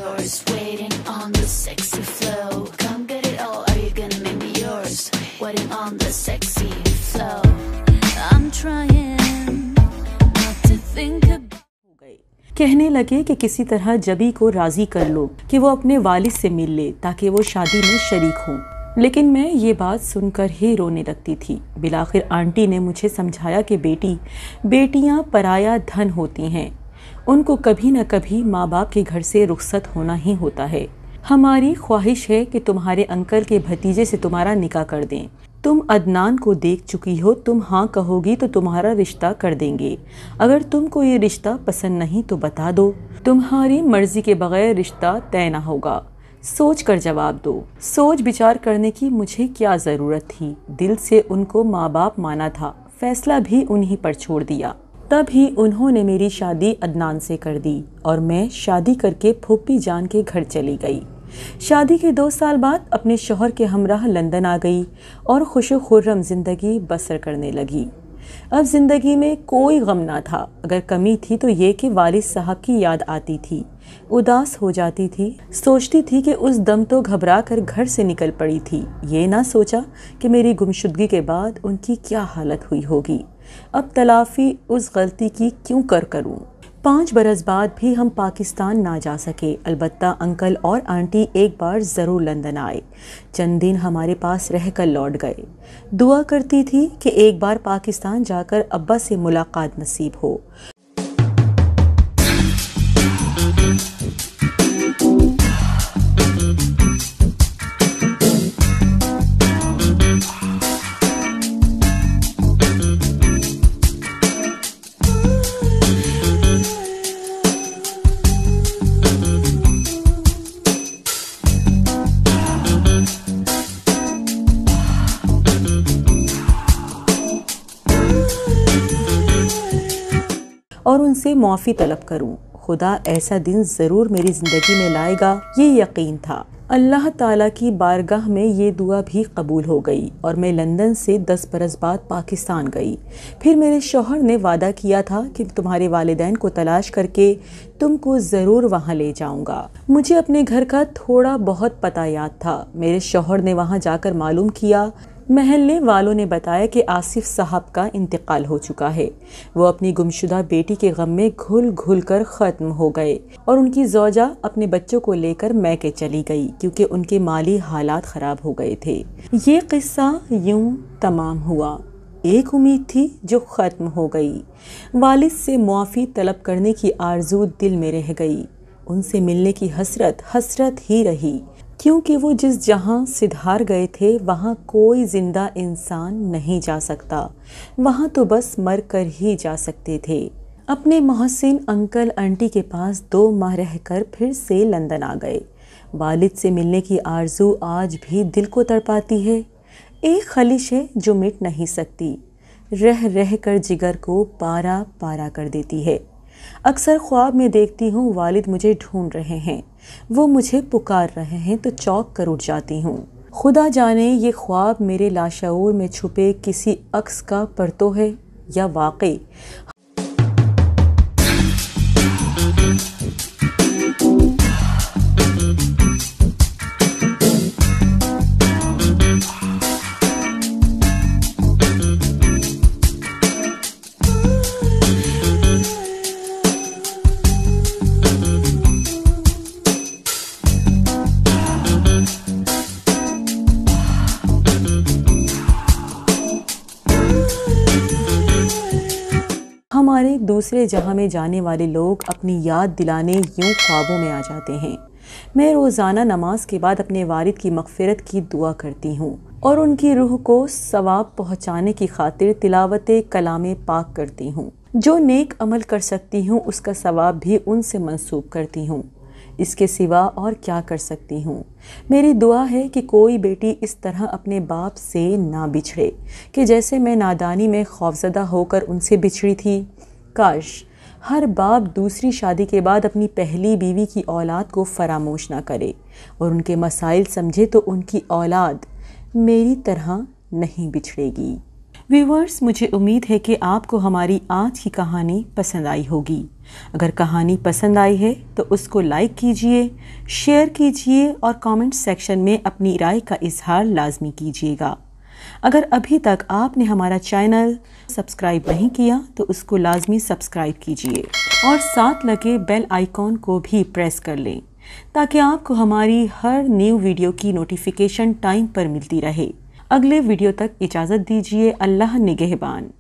yours, waiting on the sexy flow. Come get it all, are you gonna make me yours? Waiting on the sexy flow. I'm trying not to think about. कहने लगे कि किसी तरह जबी को राजी कर लो कि वो अपने वालिद से मिल ले ताकि वो शादी में शरीक हों। लेकिन मैं ये बात सुनकर ही रोने लगती थी। बिलाखिर आंटी ने मुझे समझाया कि बेटियां पराया धन होती हैं, उनको कभी न कभी माँ बाप के घर से रुखसत होना ही होता है। हमारी ख्वाहिश है कि तुम्हारे अंकल के भतीजे से तुम्हारा निकाह कर दें। तुम अदनान को देख चुकी हो, तुम हाँ कहोगी तो तुम्हारा रिश्ता कर देंगे। अगर तुमको ये रिश्ता पसंद नहीं तो बता दो, तुम्हारी मर्जी के बगैर रिश्ता तय ना होगा। सोच कर जवाब दो। सोच विचार करने की मुझे क्या ज़रूरत थी। दिल से उनको माँ बाप माना था, फैसला भी उन्हीं पर छोड़ दिया। तभी उन्होंने मेरी शादी अदनान से कर दी और मैं शादी करके फूफी जान के घर चली गई। शादी के 2 साल बाद अपने शौहर के हमराह लंदन आ गई और खुशो खुर्रम ज़िंदगी बसर करने लगी। अब ज़िंदगी में कोई गम ना था। अगर कमी थी तो ये कि वालिद साहब की याद आती थी, उदास हो जाती थी, सोचती थी कि उस दम तो घबरा कर घर से निकल पड़ी थी। ये ना सोचा कि मेरी गुमशुदगी के बाद उनकी क्या हालत हुई होगी। अब तलाफ़ी उस गलती की क्यों करूं। 5 बरस बाद भी हम पाकिस्तान ना जा सके। अलबत्ता अंकल और आंटी एक बार ज़रूर लंदन आए। चंद दिन हमारे पास रहकर लौट गए। दुआ करती थी कि एक बार पाकिस्तान जाकर अब्बा से मुलाकात नसीब हो। और उनसे मुआफ़ी तलब करूं। खुदा ऐसा दिन ज़रूर मेरी ज़िंदगी में लाएगा, ये यकीन था। अल्लाह ताला की बारगाह में ये दुआ भी कबूल हो गई और मैं लंदन से 10 बरस बाद पाकिस्तान गई। फिर मेरे शौहर ने वादा किया था कि तुम्हारे वालिदैन को तलाश करके तुमको ज़रूर वहाँ ले जाऊँगा। मुझे अपने घर का थोड़ा बहुत पता याद था। मेरे शौहर ने वहाँ जाकर मालूम किया। महल्ले वालों ने बताया कि आसिफ साहब का इंतकाल हो चुका है। वो अपनी गुमशुदा बेटी के गम में घुल घुल कर ख़त्म हो गए और उनकी ज़ौजा अपने बच्चों को लेकर मैके चली गई क्योंकि उनके माली हालात ख़राब हो गए थे। ये किस्सा यूं तमाम हुआ। एक उम्मीद थी जो ख़त्म हो गई। वालिद से मुआफ़ी तलब करने की आरज़ू दिल में रह गई। उनसे मिलने की हसरत ही रही, क्योंकि वो जिस जहां सिधार गए थे वहां कोई जिंदा इंसान नहीं जा सकता। वहां तो बस मर कर ही जा सकते थे। अपने मोहसिन अंकल आंटी के पास 2 माह रहकर फिर से लंदन आ गए। वालिद से मिलने की आरज़ू आज भी दिल को तड़पाती है। एक खलिश है जो मिट नहीं सकती, रह रह कर जिगर को पारा पारा कर देती है। अक्सर ख्वाब में देखती हूँ वालिद मुझे ढूंढ रहे हैं, वो मुझे पुकार रहे हैं तो चौंक कर उठ जाती हूँ। खुदा जाने ये ख्वाब मेरे लाशऊर में छुपे किसी अक्स का परतो है या वाकई हमारे दूसरे जहां में जाने वाले लोग अपनी याद दिलाने यूं ख्वाबों में आ जाते हैं। मैं रोज़ाना नमाज के बाद अपने वालिद की मग़फ़िरत की दुआ करती हूँ और उनकी रूह को सवाब पहुँचाने की खातिर तिलावत कलाम पाक करती हूँ। जो नेक अमल कर सकती हूँ उसका सवाब भी उनसे मंसूब करती हूँ। इसके सिवा और क्या कर सकती हूँ। मेरी दुआ है कि कोई बेटी इस तरह अपने बाप से ना बिछड़े कि जैसे मैं नादानी में खौफज़दा होकर उनसे बिछड़ी थी। काश हर बाप दूसरी शादी के बाद अपनी पहली बीवी की औलाद को फरामोश ना करे और उनके मसाइल समझे तो उनकी औलाद मेरी तरह नहीं बिछड़ेगी। व्यूअर्स, मुझे उम्मीद है कि आपको हमारी आज की कहानी पसंद आई होगी। अगर कहानी पसंद आई है तो उसको लाइक कीजिए, शेयर कीजिए और कमेंट सेक्शन में अपनी राय का इजहार लाजमी कीजिएगा। अगर अभी तक आपने हमारा चैनल सब्सक्राइब नहीं किया तो उसको लाजमी सब्सक्राइब कीजिए और साथ लगे बेल आइकॉन को भी प्रेस कर लें ताकि आपको हमारी हर न्यू वीडियो की नोटिफिकेशन टाइम पर मिलती रहे। अगले वीडियो तक इजाज़त दीजिए। अल्लाह निगहबान।